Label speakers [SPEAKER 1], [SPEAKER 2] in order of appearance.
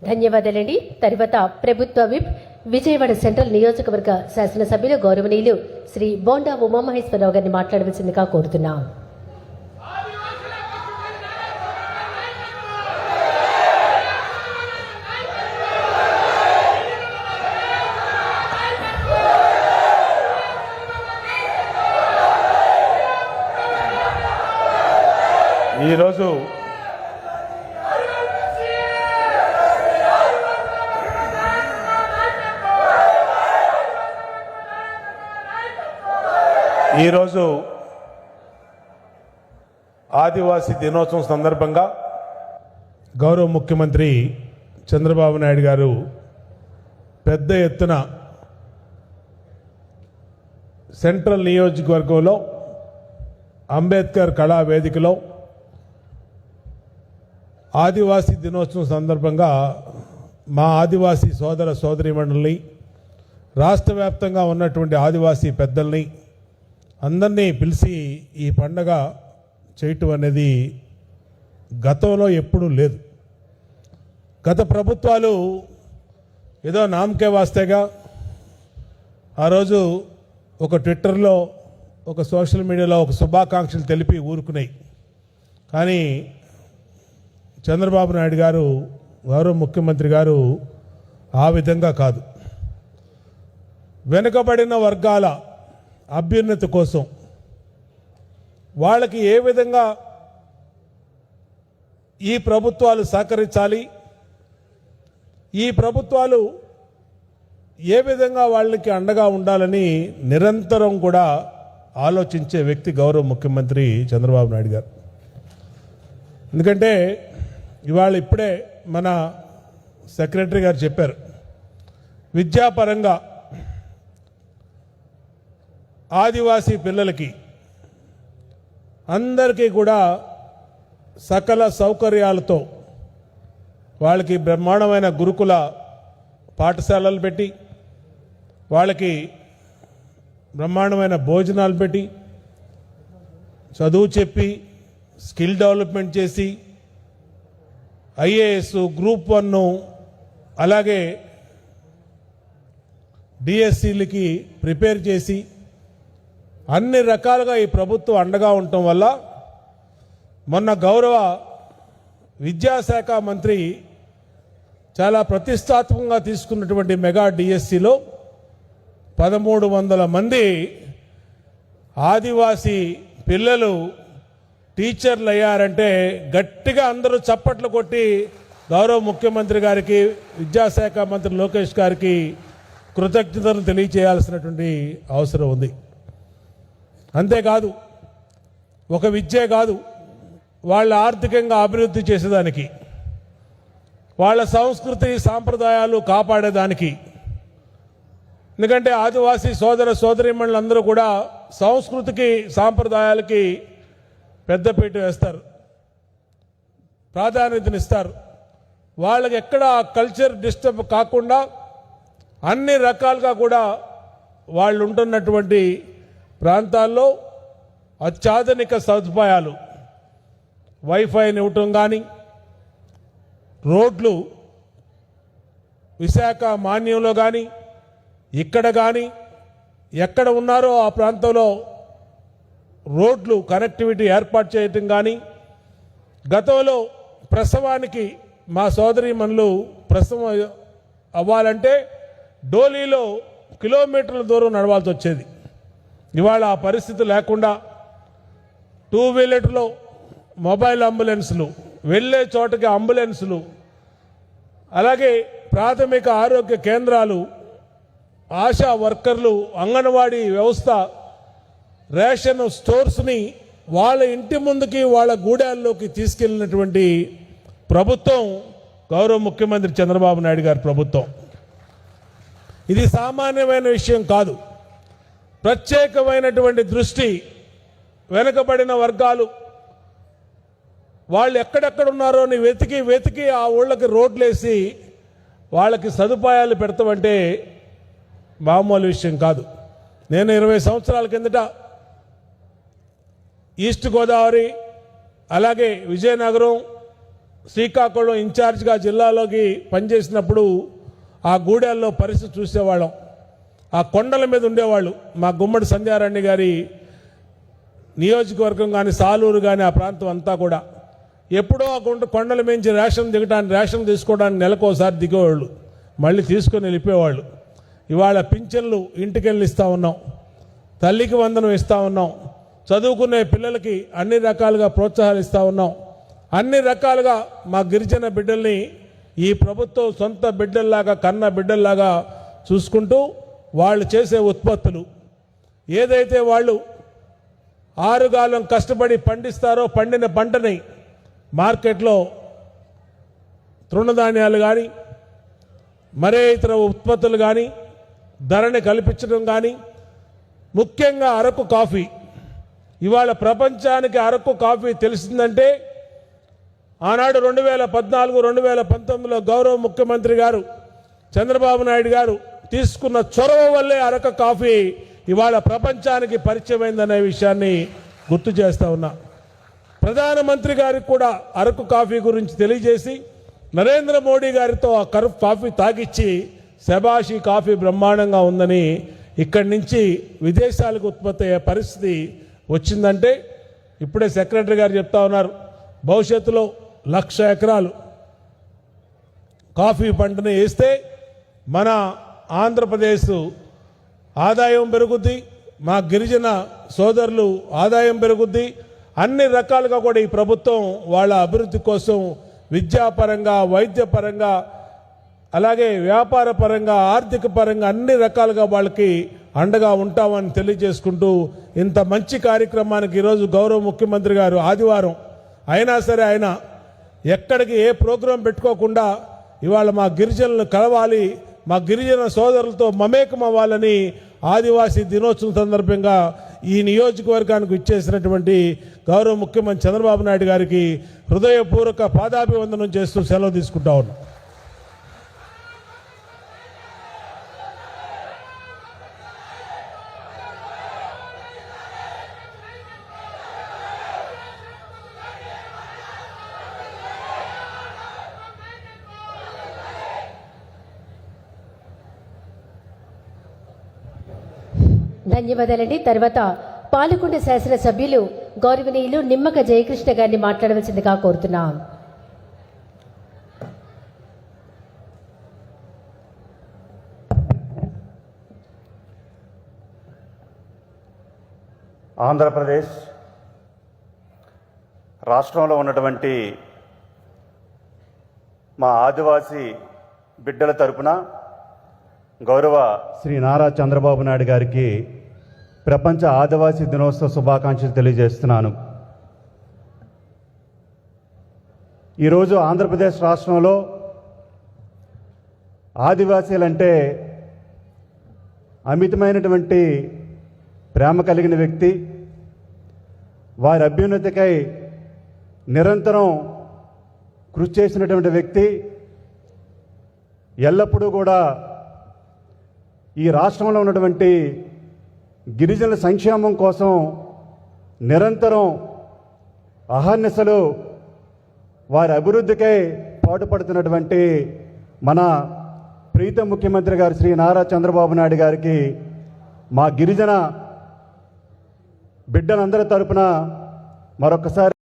[SPEAKER 1] ధన్యవాదాలండి. తర్వాత ప్రభుత్వ విప్ విజయవాడ సెంట్రల్ నియోజకవర్గ శాసనసభ్యులు గౌరవనీయులు శ్రీ బోండా ఉమామహేశ్వరరావు గారిని మాట్లాడవలసిందిగా కోరుతున్నాం.
[SPEAKER 2] ఈరోజు ఆదివాసీ దినోత్సవం సందర్భంగా గౌరవ ముఖ్యమంత్రి చంద్రబాబు నాయుడు గారు పెద్ద ఎత్తున సెంట్రల్ నియోజకవర్గంలో అంబేద్కర్ కళా వేదికలో ఆదివాసీ దినోత్సవం సందర్భంగా మా ఆదివాసీ సోదర సోదరీమణుల్ని, రాష్ట్ర వ్యాప్తంగా ఉన్నటువంటి ఆదివాసీ పెద్దల్ని అందరినీ పిలిచి ఈ పండగ చేయటం అనేది గతంలో ఎప్పుడూ లేదు. గత ప్రభుత్వాలు ఏదో నామకే వాస్తేగా ఆ రోజు ఒక ట్విట్టర్లో, ఒక సోషల్ మీడియాలో ఒక శుభాకాంక్షలు తెలిపి ఊరుకున్నాయి. కానీ చంద్రబాబు నాయుడు గారు, గౌరవ ముఖ్యమంత్రి గారు ఆ విధంగా కాదు. వెనుకబడిన వర్గాల అభ్యున్నతి కోసం వాళ్ళకి ఏ విధంగా ఈ ప్రభుత్వాలు సహకరించాలి, ఈ ప్రభుత్వాలు ఏ విధంగా వాళ్ళకి అండగా ఉండాలని నిరంతరం కూడా ఆలోచించే వ్యక్తి గౌరవ ముఖ్యమంత్రి చంద్రబాబు నాయుడు గారు. ఎందుకంటే ఇవాళ ఇప్పుడే మన సెక్రటరీ గారు చెప్పారు, విద్యాపరంగా ఆదివాసీ పిల్లలకి అందరికీ కూడా సకల సౌకర్యాలతో వాళ్ళకి బ్రహ్మాండమైన గురుకుల పాఠశాలలు పెట్టి, వాళ్ళకి బ్రహ్మాండమైన భోజనాలు పెట్టి, చదువు చెప్పి, స్కిల్ డెవలప్మెంట్ చేసి, ఐఏఎస్, గ్రూప్ 1, అలాగే డిఎస్సీలకి ప్రిపేర్ చేసి అన్ని రకాలుగా ఈ ప్రభుత్వం అండగా ఉండటం వల్ల మొన్న గౌరవ విద్యాశాఖ మంత్రి చాలా ప్రతిష్టాత్మకంగా తీసుకున్నటువంటి మెగా డిఎస్సిలో 1300 మంది ఆదివాసీ పిల్లలు టీచర్లు అయ్యారంటే గట్టిగా అందరూ చప్పట్లు కొట్టి గౌరవ ముఖ్యమంత్రి గారికి, విద్యాశాఖ మంత్రి లోకేష్ గారికి కృతజ్ఞతలు తెలియచేయాల్సినటువంటి అవసరం ఉంది. అంతేకాదు, ఒక విద్యే కాదు, వాళ్ళ ఆర్థికంగా అభివృద్ధి చేసేదానికి, వాళ్ళ సంస్కృతి సాంప్రదాయాలు కాపాడేదానికి. ఎందుకంటే ఆదివాసీ సోదర సోదరీమణులందరూ కూడా సంస్కృతికి సాంప్రదాయాలకి పెద్దపీట వేస్తారు, ప్రాధాన్యతనిస్తారు. వాళ్ళకి ఎక్కడ కల్చర్ డిస్టర్బ్ కాకుండా అన్ని రకాలుగా కూడా వాళ్ళు ఉంటున్నటువంటి ప్రాంతాల్లో అత్యాధునిక సదుపాయాలు, వైఫైని ఇవ్వటం కానీ, రోడ్లు విశాఖ మాన్యంలో కానీ, ఇక్కడ కానీ, ఎక్కడ ఉన్నారో ఆ ప్రాంతంలో రోడ్లు కనెక్టివిటీ ఏర్పాటు చేయటం కానీ, గతంలో ప్రసవానికి మా సోదరీమణులు ప్రసవం అవ్వాలంటే డోలీలో కిలోమీటర్ల దూరం నడవాల్సి వచ్చేది. ఇవాళ ఆ పరిస్థితి లేకుండా 2 వీలర్లో మొబైల్ అంబులెన్సులు, వెళ్ళే చోటకి అంబులెన్సులు, అలాగే ప్రాథమిక ఆరోగ్య కేంద్రాలు, ఆశా వర్కర్లు, అంగన్వాడీ వ్యవస్థ, రేషన్ స్టోర్స్ని వాళ్ళ ఇంటి ముందుకి, వాళ్ళ గూడాల్లోకి తీసుకెళ్ళినటువంటి ప్రభుత్వం గౌరవ ముఖ్యమంత్రి చంద్రబాబు నాయుడు గారి ప్రభుత్వం. ఇది సామాన్యమైన విషయం కాదు. ప్రత్యేకమైనటువంటి దృష్టి, వెనుకబడిన వర్గాలు వాళ్ళు ఎక్కడెక్కడ ఉన్నారో వెతికి వెతికి ఆ ఊళ్ళకి రోడ్లేసి వాళ్ళకి సదుపాయాలు పెడతామంటే మామూలు విషయం కాదు. నేను 20 సంవత్సరాల కిందట ఈస్ట్ గోదావరి, అలాగే విజయనగరం, శ్రీకాకుళం ఇన్ఛార్జ్గా జిల్లాలోకి పనిచేసినప్పుడు ఆ గూడెల్లో పరిస్థితి చూసేవాళ్ళం. ఆ కొండల మీద ఉండేవాళ్ళు. మా గుమ్మడి సంధ్యారాణి గారి నియోజకవర్గం కానీ సాలూరు కానీ ఆ ప్రాంతం అంతా కూడా ఎప్పుడో ఆ కొండల మించి రేషన్ తీసుకోవడానికి నెలకోసారి దిగేవాళ్ళు, మళ్ళీ తీసుకొని వెళ్ళిపోయేవాళ్ళు. ఇవాళ పింఛన్లు ఇంటికెళ్ళి ఇస్తూ ఉన్నాం, తల్లికి వందనం ఇస్తూ ఉన్నాం, చదువుకునే పిల్లలకి అన్ని రకాలుగా ప్రోత్సాహాలు ఇస్తూ ఉన్నాం. అన్ని రకాలుగా మా గిరిజన బిడ్డల్ని ఈ ప్రభుత్వం సొంత బిడ్డల్లాగా కన్న బిడ్డల్లాగా చూసుకుంటూ వాళ్ళు చేసే ఉత్పత్తులు ఏదైతే వాళ్ళు ఆరుగాలం కష్టపడి పండిస్తారో పండిన పంటని మార్కెట్లో తృణధాన్యాలు కానీ మరే ఇతర ఉత్పత్తులు కానీ ధరని కల్పించడం కానీ, ముఖ్యంగా అరకు కాఫీ. ఇవాళ ప్రపంచానికి అరకు కాఫీ తెలిసిందంటే ఆనాడు 2014, 2019లో గౌరవ ముఖ్యమంత్రి గారు చంద్రబాబు నాయుడు గారు తీసుకున్న చొరవ వల్లే అరకు కాఫీ ఇవాళ ప్రపంచానికి పరిచయమైందనే విషయాన్ని గుర్తు చేస్తా ఉన్నా. ప్రధానమంత్రి గారికి కూడా అరకు కాఫీ గురించి తెలియజేసి నరేంద్ర మోడీ గారితో ఆ కాఫీ తాగిచ్చి శబాషి కాఫీ బ్రహ్మాండంగా ఉందని ఇక్కడి నుంచి విదేశాలకు ఉత్పత్తి అయ్యే పరిస్థితి వచ్చిందంటే ఇప్పుడే సెక్రటరీ గారు చెప్తా ఉన్నారు, భవిష్యత్తులో 1,00,000 ఎకరాలు కాఫీ పంటను వేస్తే మన ఆంధ్రప్రదేశ్ ఆదాయం పెరుగుద్ది, మా గిరిజన సోదరులు ఆదాయం పెరుగుద్ది. అన్ని రకాలుగా కూడా ఈ ప్రభుత్వం వాళ్ళ అభివృద్ధి కోసం విద్యాపరంగా, వైద్యపరంగా, అలాగే వ్యాపార పరంగా, ఆర్థిక పరంగా అన్ని రకాలుగా వాళ్ళకి అండగా ఉంటామని తెలియజేసుకుంటూ ఇంత మంచి కార్యక్రమానికి ఈరోజు గౌరవ ముఖ్యమంత్రి గారు ఆదివారం అయినా సరే ఆయన ఎక్కడికి ఏ ప్రోగ్రాం పెట్టుకోకుండా ఇవాళ మా గిరిజనులను కలవాలి, మా గిరిజన సోదరులతో మమేకం అవ్వాలని ఆదివాసీ దినోత్సవం సందర్భంగా ఈ నియోజకవర్గానికి ఇచ్చేసినటువంటి గౌరవ ముఖ్యమంత్రి చంద్రబాబు నాయుడు గారికి హృదయపూర్వక పాదాభివందనం చేస్తూ సెలవు తీసుకుంటా ఉన్నాం.
[SPEAKER 1] ధన్యవాదాలండి. తర్వాత పాలకొండ శాసనసభ్యులు గౌరవనీయులు నిమ్మక జయకృష్ణ గారిని మాట్లాడవలసిందిగా కోరుతున్నాం.
[SPEAKER 3] ఆంధ్రప్రదేశ్ రాష్ట్రంలో ఉన్నటువంటి మా ఆదివాసీ బిడ్డల తరపున గౌరవ శ్రీ నారా చంద్రబాబు నాయుడు గారికి ప్రపంచ ఆదివాసీ దినోత్సవ శుభాకాంక్షలు తెలియజేస్తున్నాను. ఈరోజు ఆంధ్రప్రదేశ్ రాష్ట్రంలో ఆదివాసీలంటే అమితమైనటువంటి ప్రేమ కలిగిన వ్యక్తి, వారి అభ్యున్నతికై నిరంతరం కృషి చేసినటువంటి వ్యక్తి, ఎల్లప్పుడూ కూడా ఈ రాష్ట్రంలో ఉన్నటువంటి గిరిజనుల సంక్షేమం కోసం నిరంతరం అహర్నిశలు వారి అభివృద్ధికై పాటుపడుతున్నటువంటి మన ప్రీతం ముఖ్యమంత్రి గారు శ్రీ నారా చంద్రబాబు నాయుడు గారికి మా గిరిజన బిడ్డలందరి తరపున మరొకసారి